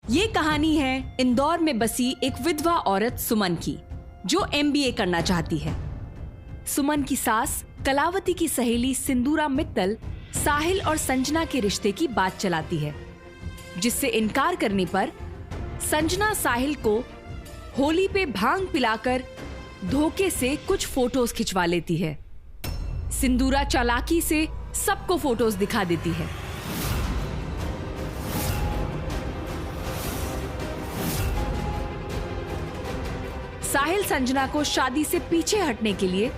ये कहानी है इंदौर में बसी एक विधवा औरत सुमन की, जो MBA करना चाहती है। सुमन की सास कलावती की सहेली सिंदूरा मित्तल साहिल और संजना के रिश्ते की बात चलाती है, जिससे इनकार करने पर संजना साहिल को होली पे भांग पिलाकर धोखे से कुछ फोटोज खिंचवा लेती है। सिंदूरा चालाकी से सबको फोटोज दिखा देती है। साहिल संजना को शादी से पीछे हटने के लिए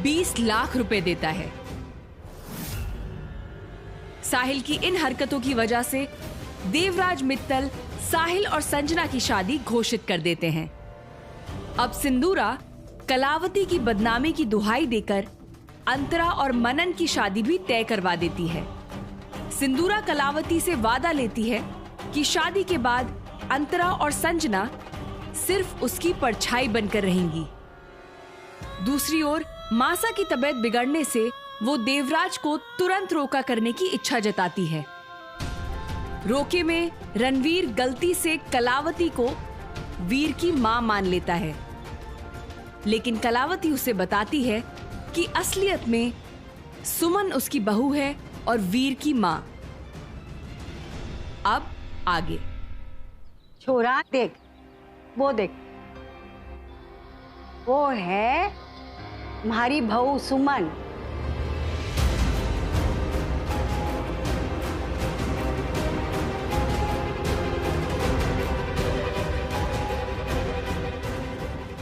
20 लाख रुपए देता है। साहिल की इन हरकतों की वजह से देवराज मित्तल साहिल और संजना की शादी घोषित कर देते हैं। अब सिंदूरा कलावती की बदनामी की दुहाई देकर अंतरा और मनन की शादी भी तय करवा देती है। सिंदूरा कलावती से वादा लेती है कि शादी के बाद अंतरा और संजना सिर्फ उसकी परछाई बनकर रहेंगी। दूसरी ओर मासा की तबीयत बिगड़ने से वो देवराज को तुरंत रोका करने की इच्छा जताती है। रोके में रणवीर गलती से कलावती को वीर की मां मान लेता है, लेकिन कलावती उसे बताती है कि असलियत में सुमन उसकी बहू है और वीर की मां। अब आगे। छोरा देख, वो देख, वो है हमारी बहू सुमन।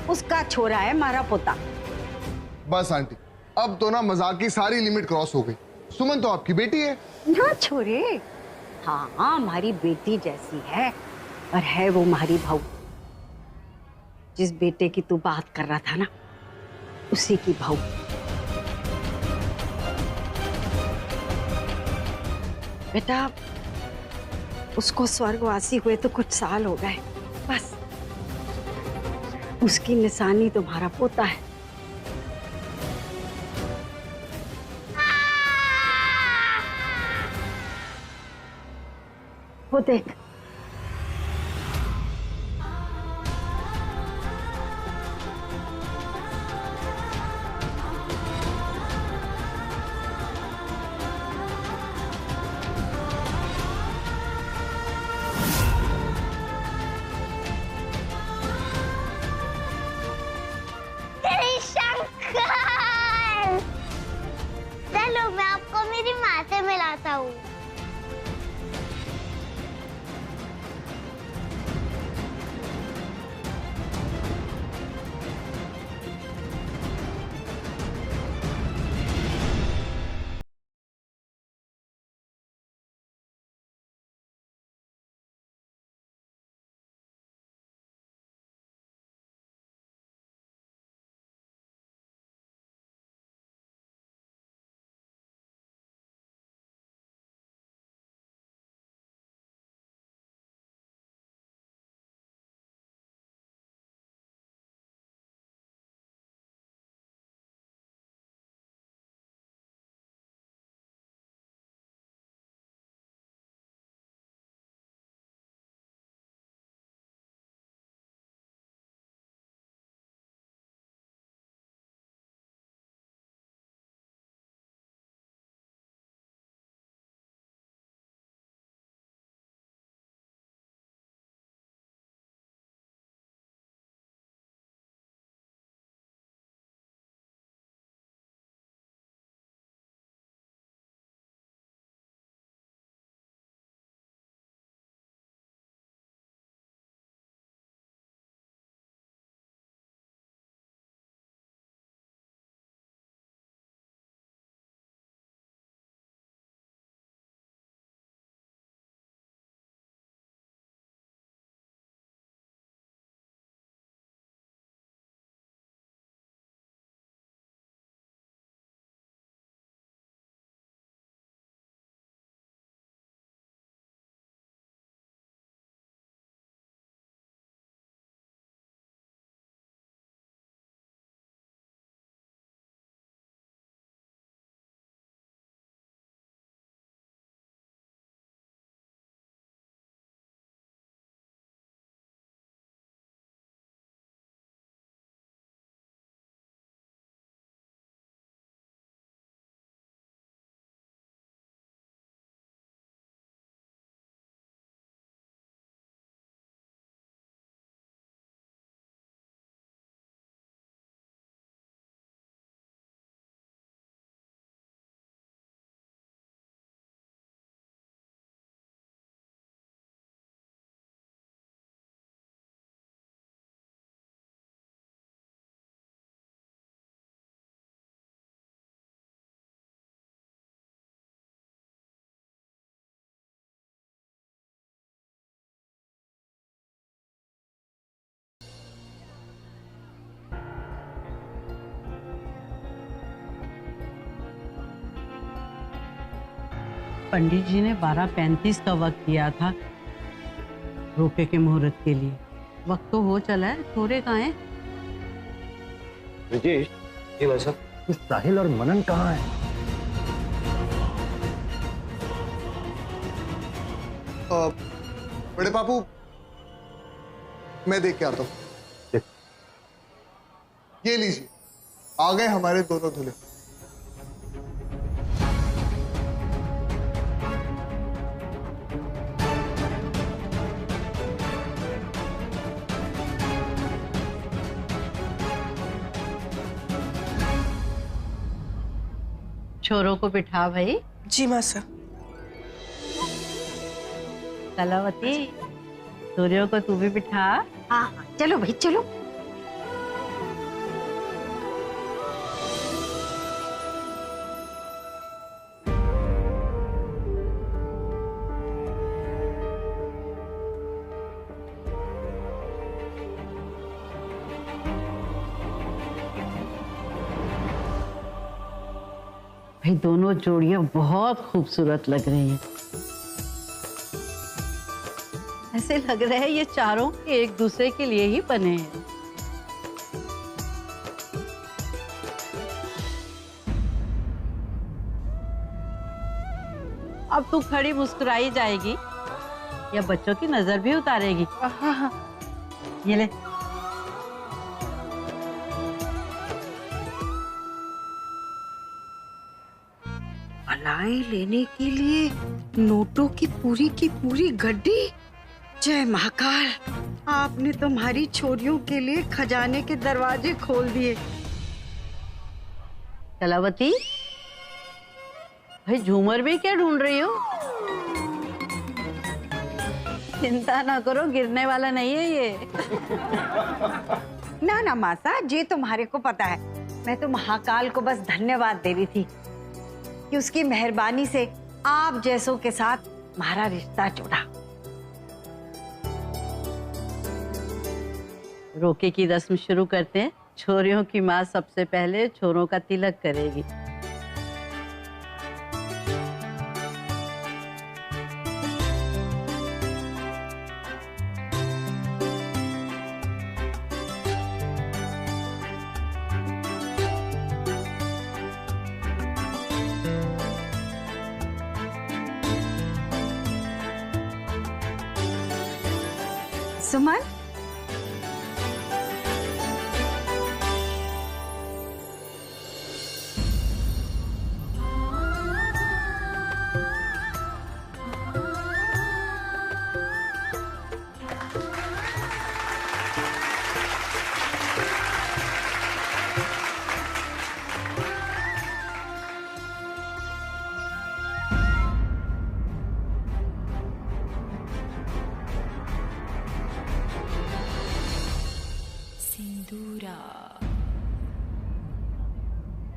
उसका छोरा है हमारा पोता। बस आंटी, अब तो ना मजाक की सारी लिमिट क्रॉस हो गई। सुमन तो आपकी बेटी है ना छोरे। हाँ हाँ, हमारी बेटी जैसी है, और है वो हमारी बहू। जिस बेटे की तू बात कर रहा था ना, उसी की बहू। बेटा, उसको स्वर्गवासी हुए तो कुछ साल हो गए, बस उसकी निशानी तुम्हारा पोता है। वो देख, चलो मैं आपको मेरी माँ से मिलाता हूँ। पंडित जी ने 12:35 का वक्त दिया था रोके के मुहूर्त के लिए। वक्त तो हो चला है, थोड़े कहाँ हैं? ब्रिजेश, ये वैसा साहिल और मनन कहाँ है? बड़े पापू, मैं देख के आता हूँ। ये लीजिए, आ गए हमारे दोनों दूल्हे। छोरों को बिठा भाई। जी माँ सर। कलावती, सूर्यों को तू भी बिठा। हाँ हाँ, चलो भाई चलो। भाई दोनों जोड़ियां बहुत खूबसूरत लग रही हैं। ऐसे लग रहा है ये चारों एक दूसरे के लिए ही बने हैं। अब तू खड़ी मुस्कुराई जाएगी या बच्चों की नजर भी उतारेगी? हाँ हाँ। ये ले। भलाई लेने के लिए नोटों की पूरी गड्डी। जय महाकाल, आपने तुम्हारी छोरियों के लिए खजाने के दरवाजे खोल दिए। कलावती, भाई झूमर भी क्या ढूंढ रही हो? चिंता ना करो, गिरने वाला नहीं है ये। ना ना मासा, ये तुम्हारे को पता है। मैं तो महाकाल को बस धन्यवाद दे रही थी कि उसकी मेहरबानी से आप जैसों के साथ हमारा रिश्ता जुड़ा। रोके की रस्म शुरू करते हैं। छोरियों की माँ सबसे पहले छोरों का तिलक करेगी। सुमन,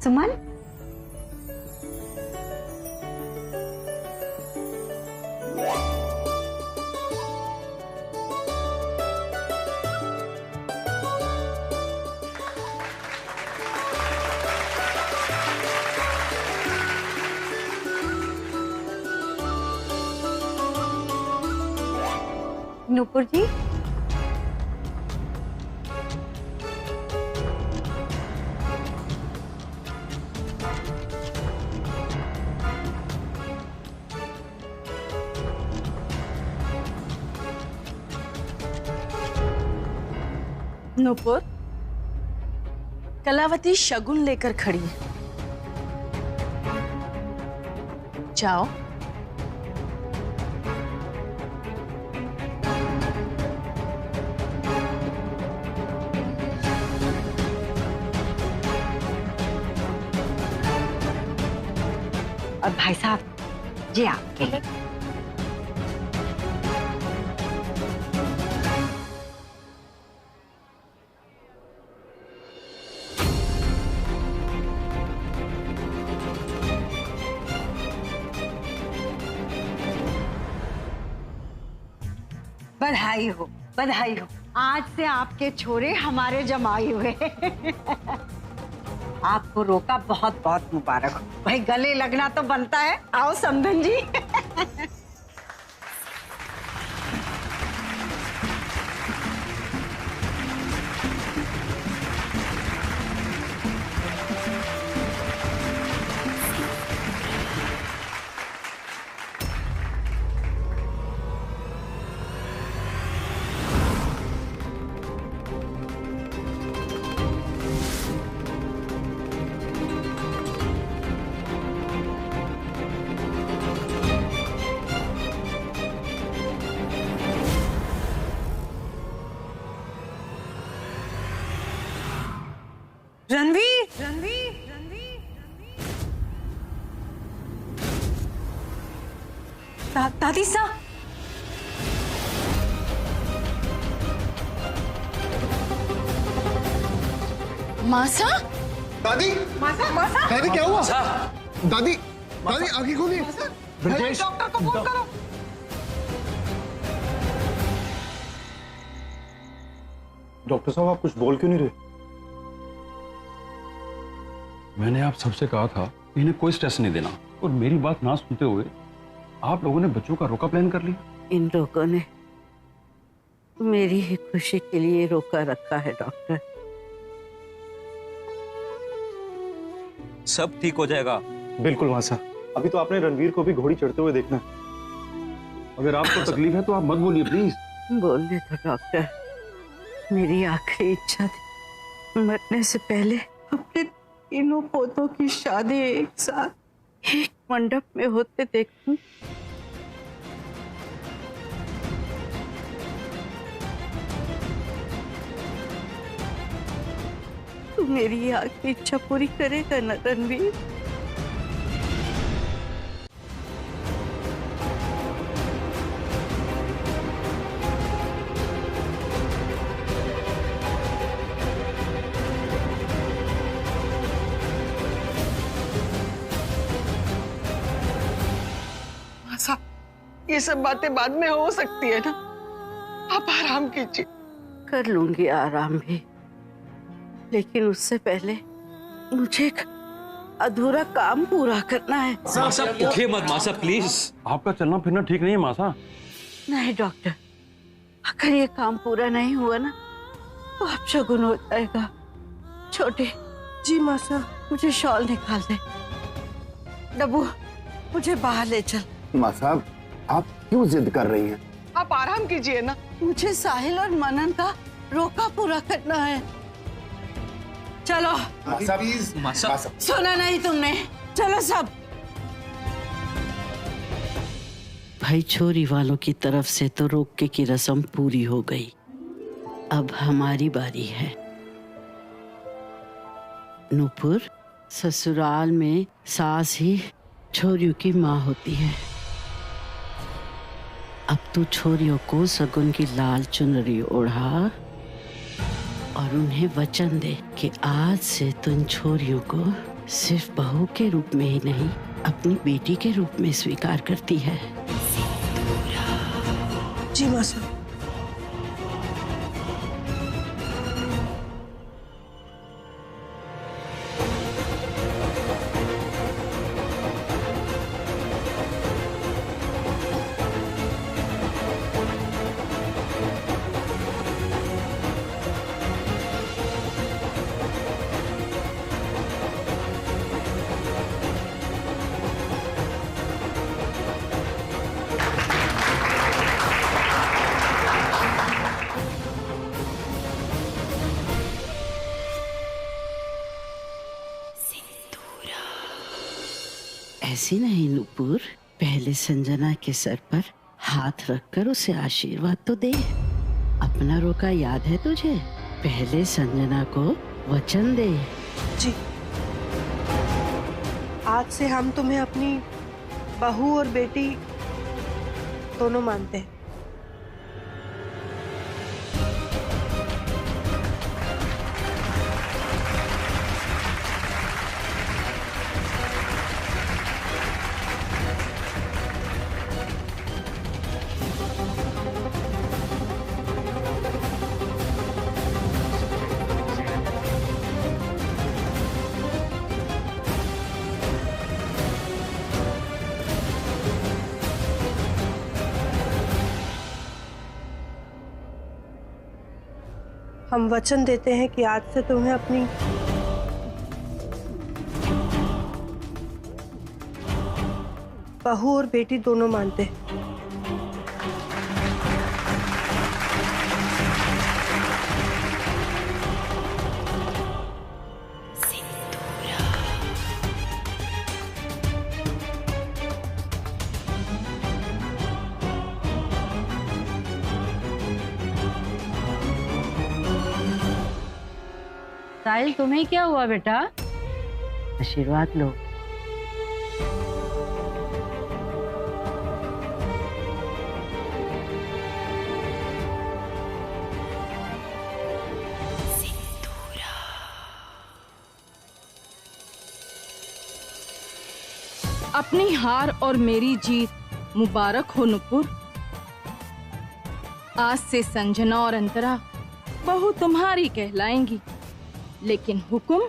सुमन, नूपुर जी, नूपुर, कलावती शगुन लेकर खड़ी है। जाओ। और भाई साहब, जी आपके लिए। बधाई हो, बधाई हो। आज से आपके छोरे हमारे जमाई हुए। आपको रोका बहुत बहुत मुबारक हो। भाई गले लगना तो बनता है। आओ समधन जी। रणवीर, दादी सा। मासा, दादी दादी क्या हुआ? दादी दादी आंखें खोलिए। ब्रजेश, डॉक्टर को फोन करो। डॉक्टर साहब आप कुछ बोल क्यों नहीं रहे? मैंने आप सबसे कहा था कि इन्हें कोई स्ट्रेस नहीं देना, और मेरी बात ना सुनते हुए आप लोगों ने बच्चों का रोका प्लान कर लिया। इन लोगों ने मेरी ही खुशी के लिए रोका रखा है डॉक्टर। सब ठीक हो जाएगा। बिल्कुल मासा, अभी तो आपने रणवीर को भी घोड़ी चढ़ते हुए देखना है। अगर आपको तकलीफ है तो आप मत बोलिए प्लीज। बोलने दो डॉक्टर, मेरी आखिरी इच्छा थी मरने से पहले अपने तीनों पोतों की शादी एक साथ एक मंडप में होते देखूं। तू मेरी आखिरी इच्छा पूरी करेगा ना रणवीर? मासा, ये सब बातें बाद में हो सकती है ना, आप आराम कीजिए। कर लूंगी आराम भी, लेकिन उससे पहले मुझे एक अधूरा काम पूरा करना है। मासा उठिए मत मासा प्लीज। आपका चलना फिरना ठीक नहीं है मासा। नहीं डॉक्टर, अगर ये काम पूरा नहीं हुआ ना तो अपशगुन हो जाएगा। छोटे जी मासा। मुझे शॉल निकाल दे। डब्बू मुझे बाहर ले चल। माँ साहब आप क्यों जिद कर रही हैं? आप आराम कीजिए ना। मुझे साहिल और मनन का रोका पूरा करना है। चलो। प्लीज मासा सुना नहीं तुमने? चलो सब। भाई छोरी वालों की तरफ से तो रोके की रस्म पूरी हो गई, अब हमारी बारी है। नूपुर, ससुराल में सास ही छोरियों की माँ होती है। अब तू छोरियों को सगुन की लाल चुनरी ओढ़ा और उन्हें वचन दे कि आज से तुम छोरियों को सिर्फ बहू के रूप में ही नहीं, अपनी बेटी के रूप में स्वीकार करती है। जी मासा। ऐसी नहीं नूपुर, पहले संजना के सर पर हाथ रखकर उसे आशीर्वाद तो दे। अपना रोका याद है तुझे? पहले संजना को वचन दे। जी, आज से हम तुम्हें अपनी बहू और बेटी दोनों मानते हैं। हम वचन देते हैं कि आज से तुम्हें अपनी बहू और बेटी दोनों मानते हैं। साहिल, तुम्हें क्या हुआ बेटा? आशीर्वाद लो। अपनी हार और मेरी जीत मुबारक हो नुपुर। आज से संजना और अंतरा बहू तुम्हारी कहलाएंगी, लेकिन हुक्म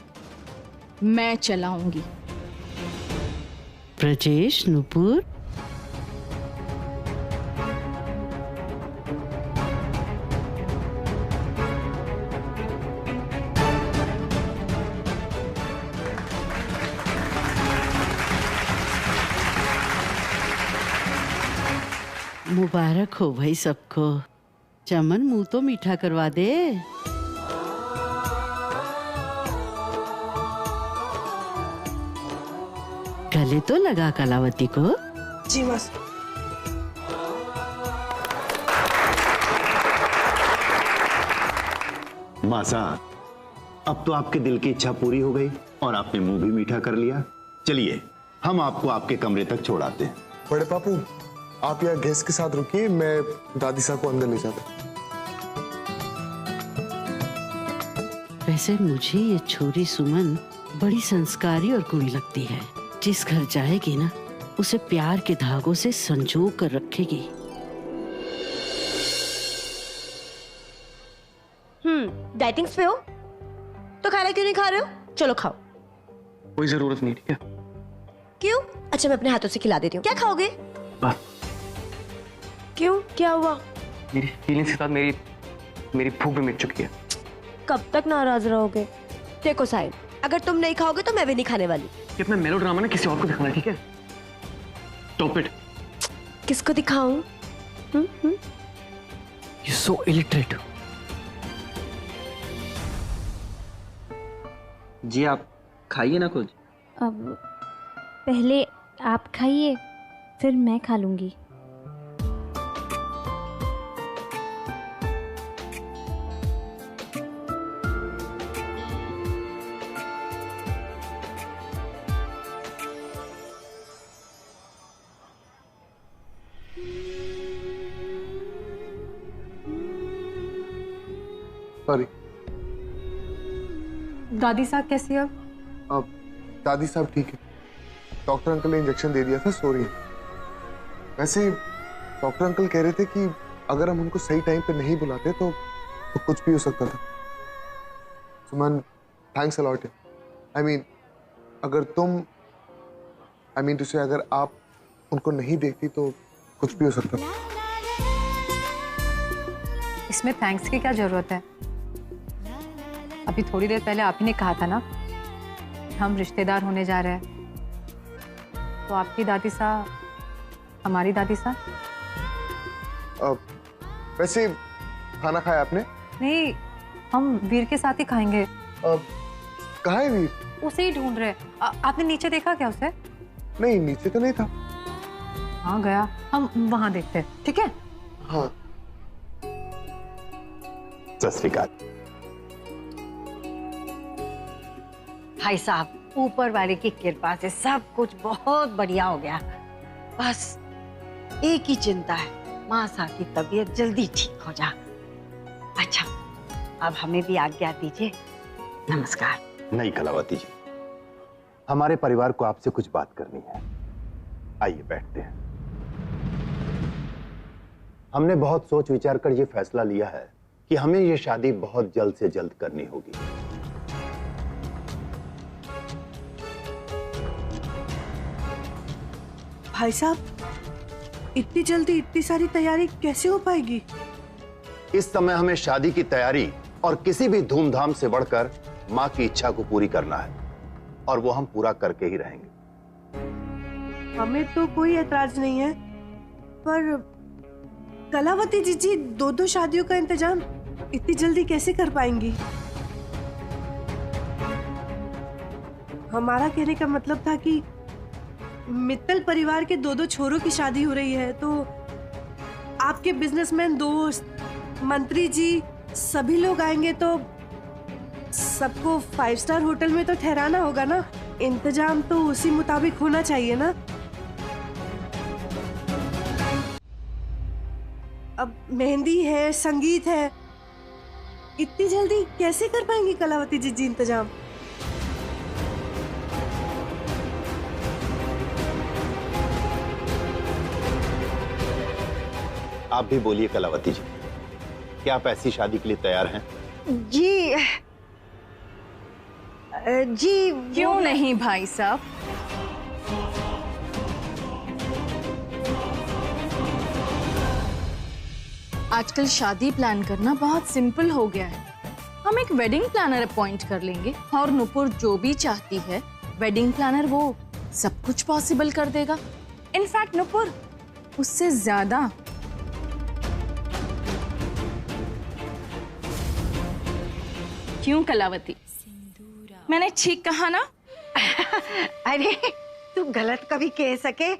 मैं चलाऊंगी। ब्रजेश, नुपुर, मुबारक हो भाई सबको। चमन, मुंह तो मीठा करवा दे। गले तो लगा कलावती को। जी बस। मासा, अब तो आपके दिल की इच्छा पूरी हो गई और आपने मुंह भी मीठा कर लिया। चलिए, हम आपको आपके कमरे तक छोड़ाते हैं। बड़े पापू, आप यहाँ गेस्ट के साथ रुकिए, मैं दादी साहब को अंदर ले जाता। वैसे मुझे ये छोरी सुमन बड़ी संस्कारी और गुणी लगती है। जिस घर जाएगी ना, उसे प्यार के धागों से संजो कर रखेगी। डाइटिंग्स पे हो तो खाना क्यों नहीं खा रहे हो? चलो खाओ। कोई जरूरत नहीं, ठीक है? क्यों? अच्छा, मैं अपने हाथों से खिला देती हूँ। क्या खाओगे? बस। क्यों, क्या हुआ? मेरी फीलिंग्स के साथ मेरी भूख भी मिट चुकी है। कब तक नाराज रहोगे? देखो साहिल, अगर तुम नहीं खाओगे तो मैं भी नहीं खाने वाली। कितना मेलोड्रामा ना किसी और को दिखाना, ठीक है? Stop it. किसको दिखाऊं? You're so illiterate. जी आप खाइए ना कुछ। अब पहले आप खाइए, फिर मैं खा लूंगी। सॉरी। दादी साहब कैसी है अब दादी साहब ठीक है। डॉक्टर अंकल ने इंजेक्शन दे दिया था, सॉरी। वैसे डॉक्टर अंकल कह रहे थे कि अगर हम उनको सही टाइम पे नहीं बुलाते तो कुछ भी हो सकता था। Suman, thanks a lot. I mean, अगर आप उनको नहीं देखती तो कुछ भी हो सकता था। इसमें थैंक्स की क्या जरूरत है? अभी थोड़ी देर पहले आप ही ने कहा था ना, हम रिश्तेदार होने जा रहे हैं। तो आपकी दादी साहब हमारी दादी साहब। वैसे खाना खाया आपने? नहीं, हम वीर के साथ ही खाएंगे। कहाँ है वीर? उसे ही ढूंढ रहे। आपने नीचे देखा क्या उसे? नहीं, नीचे तो नहीं था। हाँ गया, हम वहां देखते हैं, ठीक है? हाँ। सत श्री अकाल। भाई साहब, ऊपर वाले की कृपा से सब कुछ बहुत बढ़िया हो गया। बस एक ही चिंता है, मासा की तबीयत जल्दी ठीक हो जा। अच्छा, अब हमें भी आज्ञा दीजिए। नमस्कार। नहीं कलावती जी, हमारे परिवार को आपसे कुछ बात करनी है। आइए बैठते हैं। हमने बहुत सोच विचार कर ये फैसला लिया है कि हमें ये शादी बहुत जल्द से जल्द करनी होगी। भाई साहब, इतनी जल्दी इतनी सारी तैयारी कैसे हो पाएगी? इस समय हमें शादी की तैयारी और किसी भी धूमधाम से बढ़कर माँ की इच्छा को पूरी करना है, और वो हम पूरा करके ही रहेंगे। हमें तो कोई ऐतराज नहीं है, पर कलावती जीजी 2-2 शादियों का इंतजाम इतनी जल्दी कैसे कर पाएंगी? हमारा कहने का मतलब था कि मित्तल परिवार के 2-2 छोरों की शादी हो रही है, तो आपके बिजनेसमैन दोस्त, मंत्री जी सभी लोग आएंगे, तो सबको 5 स्टार होटल में तो ठहराना होगा ना। इंतजाम तो उसी मुताबिक होना चाहिए ना। अब मेहंदी है, संगीत है, इतनी जल्दी कैसे कर पाएंगी कलावती जी इंतजाम? आप भी बोलिए कलावती जी, क्या आप ऐसी शादी के लिए तैयार हैं? जी जी क्यों नहीं भाई साहब? आजकल शादी प्लान करना बहुत सिंपल हो गया है। हम एक वेडिंग प्लानर अपॉइंट कर लेंगे और नुपुर जो भी चाहती है वेडिंग प्लानर वो सब कुछ पॉसिबल कर देगा। इनफैक्ट नुपुर उससे ज्यादा। क्यों कलावती, मैंने ठीक कहा ना? अरे तू गलत कभी कह सके?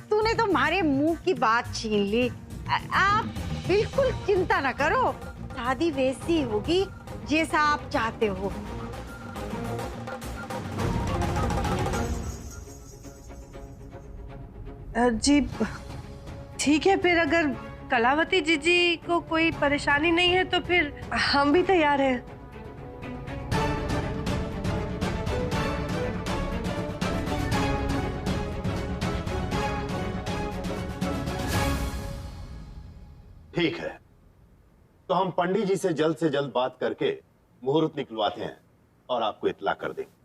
तूने तो हमारे मुंह की बात छीन ली। आप बिल्कुल चिंता ना करो, शादी वैसी होगी जैसा आप चाहते हो। जी ठीक है, फिर अगर कलावती जीजी को कोई परेशानी नहीं है तो फिर हम भी तैयार हैं। ठीक है, तो हम पंडित जी से जल्द बात करके मुहूर्त निकलवाते हैं और आपको इत्तला कर देंगे।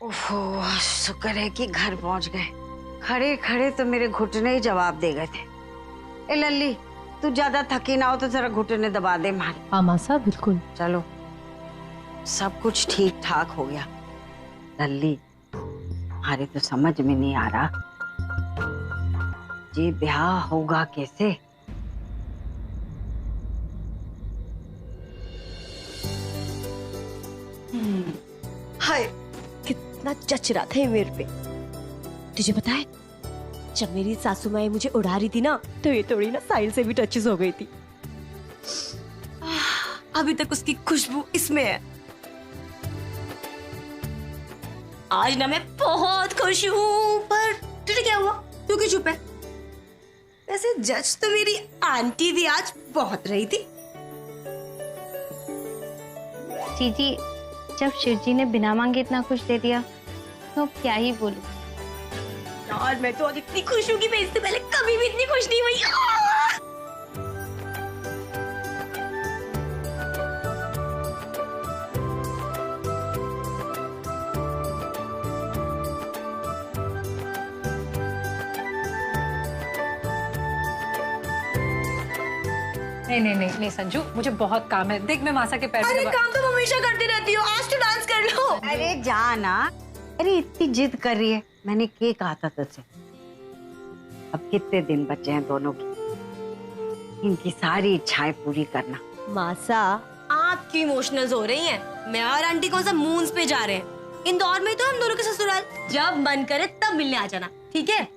ओहो, शुक्र है कि घर पहुंच गए। खड़े खड़े तो मेरे घुटने ही जवाब दे गए थे। ए लल्ली, तू ज्यादा थकी ना हो तो जरा घुटने दबा दे मारी। हाँ माँ साहब, बिल्कुल। चलो, सब कुछ ठीक ठाक हो गया। लल्ली, हमारे तो समझ में नहीं आ रहा ये ब्याह होगा कैसे। हाय, कितना जच रहा था ये मेरे पे। तुझे पता है, जब मेरी सासू माँ मुझे उड़ा रही थी ना, तो ये थोड़ी ना साहिल से भी टचेस हो गई थी। अभी तक उसकी खुशबू इसमें है। आज ना मैं बहुत खुश हूँ, पर तुझे क्या हुआ? तू क्यों चुप है? वैसे जज तो मेरी आंटी भी आज बहुत रही थी। जीजी, जब शिव जी ने बिना मांगे इतना कुछ दे दिया तो क्या ही बोलूं। यार मैं तो आज इतनी खुश हूँ कि मैं इससे पहले कभी भी इतनी खुश नहीं हुई। नहीं संजू, मुझे बहुत काम है। देख, मैं मासा के पैर अरे काम तो हमेशा करती रहती हो, आज तो डांस कर लो। अरे जाना, अरे इतनी जिद कर रही है। मैंने क्या कहा था तुझसे? अब कितने दिन बचे हैं दोनों की, इनकी सारी इच्छाएं पूरी करना। मासा, आप क्यों इमोशनल हो रही हैं? मैं और आंटी कौन सा मून्स पे जा रहे हैं? इंदौर में तो हम दोनों के ससुराल, जब मन करे तब मिलने आ जाना, ठीक है?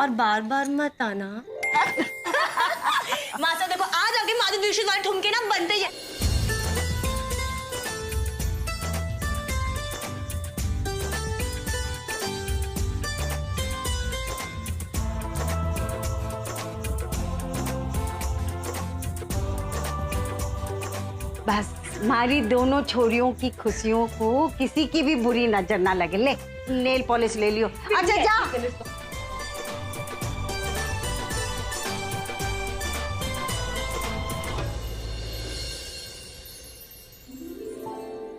और बार बार मत आना। मासा देखो, आज आगे माधुरी दीक्षित वाले ठुमके ना बनते ही। बस हमारी दोनों छोरियों की खुशियों को किसी की भी बुरी नजर ना लगे। ले, नेल पॉलिश ले लियो। अच्छा जा।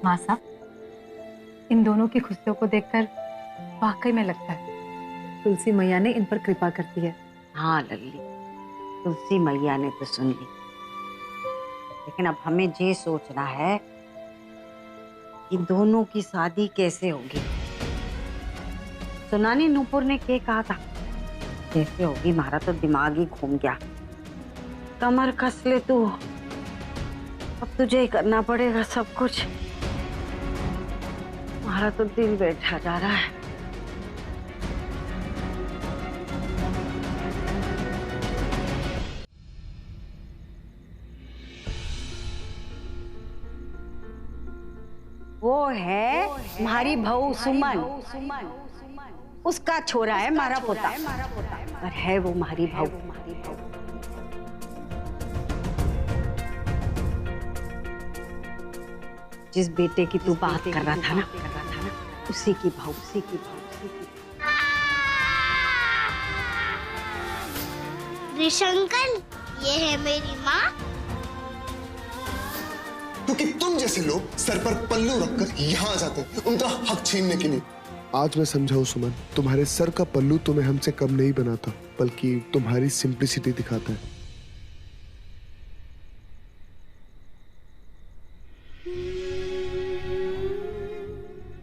माँ साहब, इन दोनों की खुशियों को देखकर वाकई में लगता है तुलसी मैया ने इन पर कृपा कर दी है। हाँ लल्ली, तुलसी मैया ने तो सुन ली, लेकिन अब हमें ये सोचना है कि दोनों की शादी कैसे होगी। सुना नहीं नूपुर ने क्या कहा था, कैसे होगी? हमारा तो दिमाग ही घूम गया। कमर कस ले तू, अब तुझे ही करना पड़ेगा सब कुछ। हमारा तो दिल बैठा जा रहा है। वो है हमारी बहू सुमन, उसका छोरा है मारा पोता, और है वो हमारी बहू। जिस बेटे की तू बात कर रहा था ना, उसी की बहू, उसी की बहू। ऋषंकल, ये है मेरी माँ। क्योंकि तुम जैसे लोग सर पर पल्लू रखकर यहाँ आ जाते हैं उनका हक छीनने के लिए। आज मैं समझाऊं सुमन, तुम्हारे सर का पल्लू तुम्हें हमसे कम नहीं बनाता, बल्कि तुम्हारी सिंप्लिसिटी दिखाता है।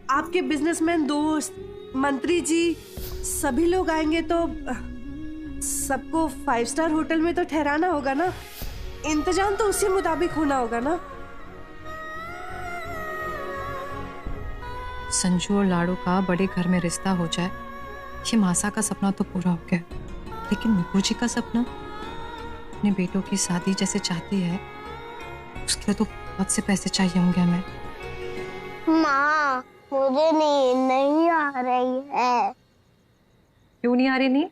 आपके बिजनेसमैन दोस्त, मंत्री जी, सभी लोग आएंगे तो सबको 5 स्टार होटल में तो ठहराना होगा ना। इंतजाम तो उसी मुताबिक होना होगा ना। संजू और लाड़ू का बड़े घर में रिश्ता हो जाए, ये मासा का सपना तो पूरा हो गया, लेकिन नुपुर जी का सपना अपने बेटों की शादी जैसे चाहती है, उसके लिए तो बहुत से पैसे चाहिए होंगे हमें। माँ, मुझे नींद नहीं आ रही है। क्यों नहीं आ रही नींद?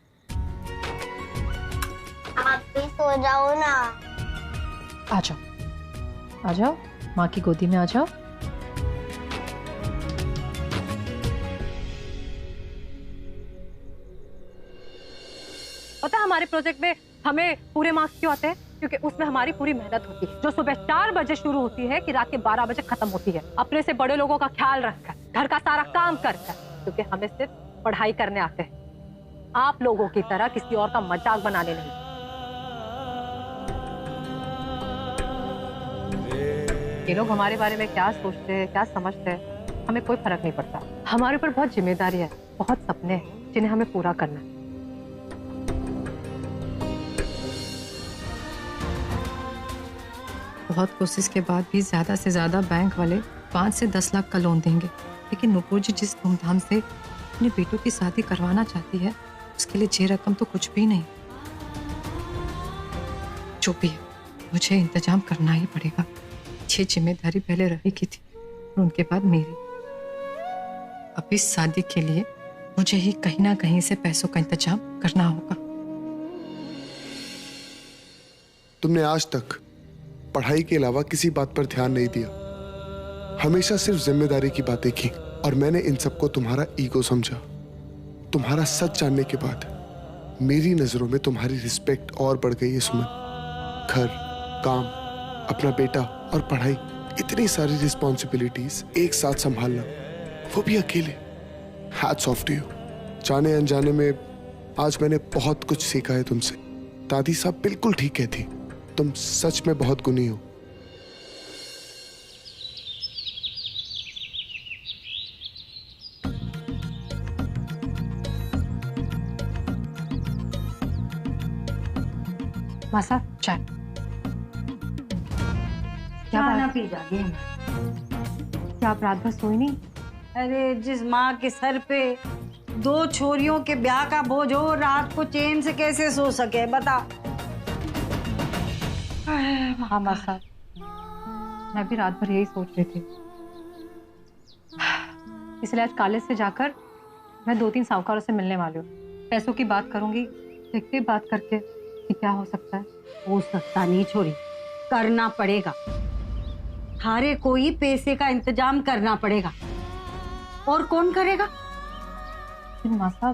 आप भी सो जाओ ना। आ जाओ, आ जाओ, माँ की गोदी में आ जाओ। पता है हमारे प्रोजेक्ट में हमें पूरे मार्क्स क्यों आते हैं? क्योंकि उसमें हमारी पूरी मेहनत होती है, जो सुबह 4 बजे शुरू होती है कि रात के 12 बजे खत्म होती है। अपने से बड़े लोगों का ख्याल रखकर, घर का सारा काम करकर, क्योंकि हमें सिर्फ पढ़ाई करने आते हैं, आप लोगों की तरह किसी और का मजाक बनाने नहीं। ये लोग हमारे बारे में क्या सोचते हैं, क्या समझते हैं, हमें कोई फर्क नहीं पड़ता। हमारे ऊपर बहुत जिम्मेदारी है, बहुत सपने हैं जिन्हें हमें पूरा करना है। बहुत कोशिश के बाद भी ज्यादा से ज्यादा बैंक वाले 5 से 10 लाख का लोन देंगे, लेकिन नुपुर जी जिस धूमधाम से अपने बेटों की शादी करवाना चाहती है, उसके लिए ये रकम तो कुछ भी नहीं। जो भी है, मुझे इंतजाम करना ही पड़ेगा। ये जिम्मेदारी पहले रवि की थी और उनके बाद मेरी। अब इस शादी के लिए मुझे ही कहीं ना कहीं से पैसों का इंतजाम करना होगा। तुमने आज तक पढ़ाई के अलावा किसी बात पर ध्यान नहीं दिया, हमेशा सिर्फ जिम्मेदारी की बातें की, और मैंने इन सबको तुम्हारा ईगो समझा। तुम्हारा सच जानने के बाद मेरी नजरों में तुम्हारी रिस्पेक्ट और बढ़ गई है सुमन। घर, काम, अपना बेटा और पढ़ाई, इतनी सारी रिस्पॉन्सिबिलिटीज एक साथ संभालना, वो भी अकेले। Hats off to you. जाने अनजाने में आज मैंने बहुत कुछ सीखा है तुमसे। दादी साहब बिल्कुल ठीक कहती, तुम सच में बहुत गुणी हो। मासा, चाय। क्या खाना पी जागे। क्या आप रात भर सोई नहीं? अरे जिस माँ के सर पे 2 छोरियों के ब्याह का बोझ हो, रात को चैन से कैसे सो सके बता। हाँ मासा, मैं भी रात भर यही सोच रही थी, इसलिए आज कॉलेज से जाकर मैं 2-3 साहूकारों से मिलने वाली हूँ। पैसों की बात करूंगी, देखते बात करके कि क्या हो सकता है। हो सकता नहीं छोरी, करना पड़ेगा। हारे कोई पैसे का इंतजाम करना पड़ेगा। और कौन करेगा? मासा,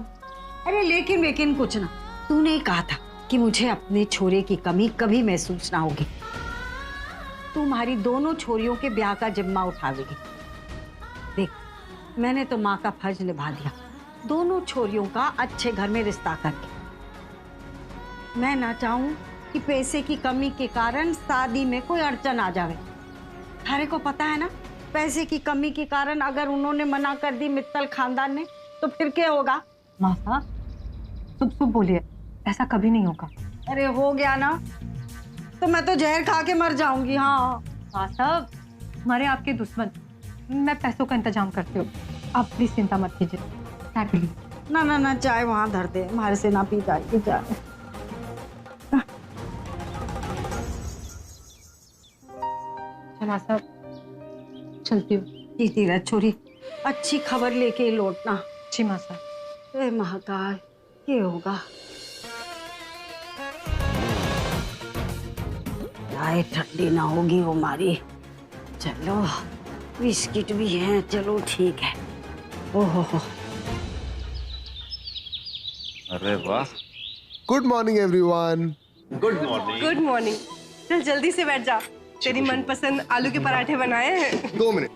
अरे लेकिन कुछ ना। तूने ही कहा था कि मुझे अपने छोरे की कमी कभी महसूस ना होगी। तुम्हारी दोनों छोरियों के ब्याह का जिम्मा उठावेगी, मैंने तो माँ का फर्ज निभा दिया, दोनों छोरियों का अच्छे घर में रिश्ता करके। मैं ना चाहूं कि पैसे की कमी के कारण शादी में कोई अड़चन आ जावे। थारे को पता है ना, पैसे की कमी के कारण अगर उन्होंने मना कर दी मित्तल खानदान ने तो फिर क्या होगा? माँ साहब शुभ बोलिए, ऐसा कभी नहीं होगा। अरे हो गया ना तो मैं तो जहर खा के मर जाऊंगी। हाँ माँ साहब, हमारे आपके दुश्मन, मैं पैसों का इंतजाम करती हूँ, आप प्लीज चिंता मत कीजिए। चाय पी लीजिए। ना ना ना, चाय वहां धर दे, हमारे से ना पी जाएगी चाय। माँ साहब चलती हूँ। जीती रह छोरी, अच्छी खबर लेके लौटना। जी माँ साहब। ए महाकाल, क्या होगा? चाय ठंडी ना होगी वो हमारी। चलो बिस्किट भी हैं, चलो ठीक है। ओहो हो। अरे वाह। Good morning everyone. Good morning. Good morning. चल जल्दी से बैठ जा, तेरी मनपसंद आलू के पराठे बनाए हैं। 2 मिनट।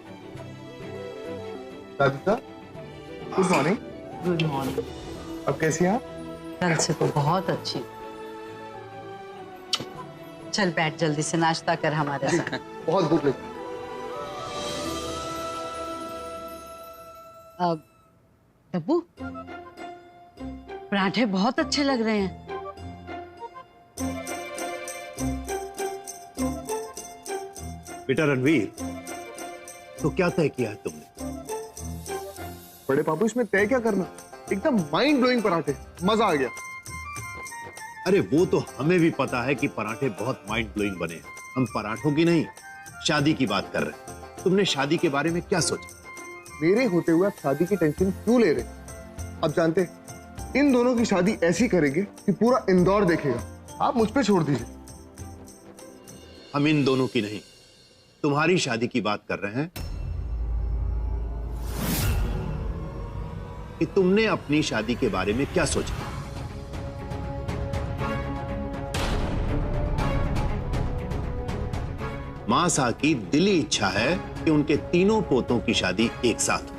दादी साहब गुड मॉर्निंग। Good morning. अब कैसी हैं आप? कल से तो बहुत अच्छी। चल बैठ, जल्दी से नाश्ता कर हमारे साथ। बहुत भूख लगी। अब डब्बू, पराठे बहुत अच्छे लग रहे हैं। बेटा रणवीर, तो क्या तय किया है तुमने? बड़े पापू इसमें तय क्या करना, एकदम माइंड ब्लोइंग पराठे, मजा आ गया। अरे वो तो हमें भी पता है कि पराठे बहुत माइंड ब्लोइंग बने हैं। हम पराठों की नहीं, शादी की बात कर रहे हैं। तुमने शादी के बारे में क्या सोचा? मेरे होते हुए आप शादी की टेंशन क्यों ले रहे? अब जानते इन दोनों की शादी ऐसी करेंगे कि पूरा इंदौर देखेगा। आप मुझ पे छोड़ दीजिए। हम इन दोनों की नहीं, तुम्हारी शादी की बात कर रहे हैं कि तुमने अपनी शादी के बारे में क्या सोचा? मां सा की दिली इच्छा है कि उनके तीनों पोतों की शादी एक साथ हो।